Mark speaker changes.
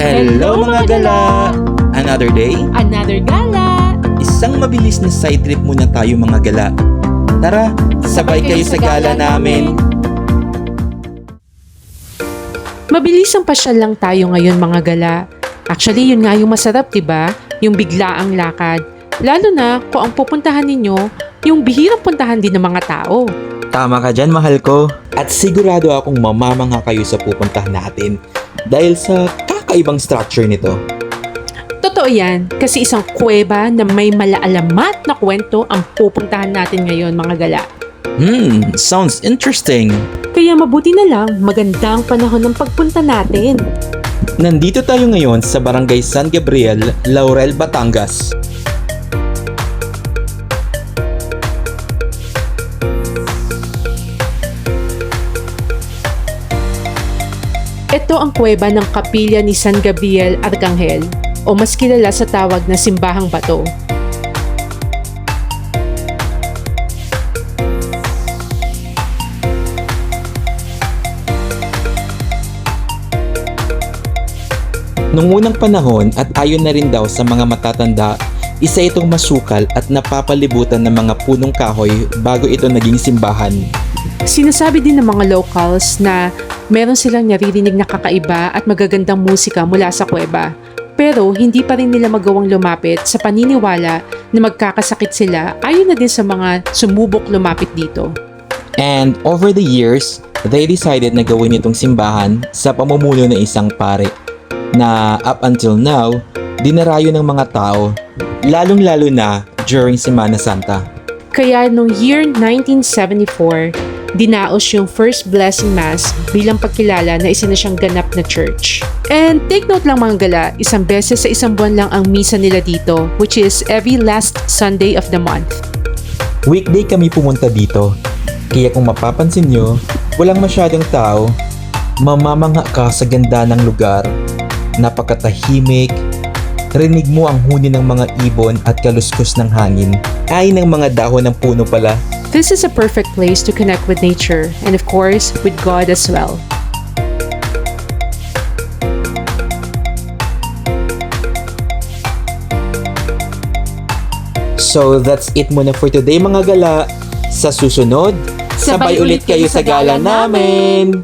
Speaker 1: Hello mga gala! Another day,
Speaker 2: Another gala!
Speaker 1: isang mabilis na side trip muna tayo mga gala. Tara, sabay kayo sa gala namin.
Speaker 2: Mabilis ang pasyal lang tayo ngayon mga gala. Actually, yun nga yung masarap, diba? Yung biglaang lakad. Lalo na kung ang pupuntahan ninyo, yung bihirang puntahan din ng mga tao.
Speaker 1: Tama ka dyan mahal ko. At sigurado akong mamamangha kayo sa pupuntahan natin dahil sa kakaibang structure nito.
Speaker 2: Totoo yan, kasi isang kuweba na may malaalamat na kwento ang pupuntahan natin ngayon mga gala.
Speaker 1: Sounds interesting.
Speaker 2: Kaya mabuti na lang magandang panahon ng pagpunta natin.
Speaker 1: Nandito tayo ngayon sa Barangay San Gabriel, Laurel, Batangas.
Speaker 2: Ito ang kuweba ng kapilya ni San Gabriel Arcangel o mas kilala sa tawag na Simbahang Bato.
Speaker 1: Nung unang panahon at ayon na rin daw sa mga matatanda, isa itong masukal at napapalibutan ng mga punong kahoy bago ito naging simbahan.
Speaker 2: Sinasabi din ng mga locals na meron silang naririnig na kakaiba at magagandang musika mula sa kuweba. Pero hindi pa rin nila magawang lumapit sa paniniwala na magkakasakit sila ayon na din sa mga sumubok lumapit dito.
Speaker 1: And over the years, they decided na gawin itong simbahan sa pamumuno ng isang pare na up until now, dinarayo ng mga tao, lalong-lalo na during Semana Santa.
Speaker 2: Kaya noong year 1974, dinaos yung First Blessing Mass bilang pagkilala na isa na siyang ganap na church. And take note lang mga gala, isang beses sa isang buwan lang ang misa nila dito, which is every last Sunday of the month.
Speaker 1: Weekday kami pumunta dito, kaya kung mapapansin nyo, walang masyadong tao, mamamangha ka sa ganda ng lugar, napakatahimik, rinig mo ang huni ng mga ibon at kaluskos ng hangin, ay ng mga dahon ng puno pala.
Speaker 2: This is a perfect place to connect with nature and of course with God as well.
Speaker 1: So that's it muna for today mga gala. Sa susunod, sabay ulit kayo sa gala namin!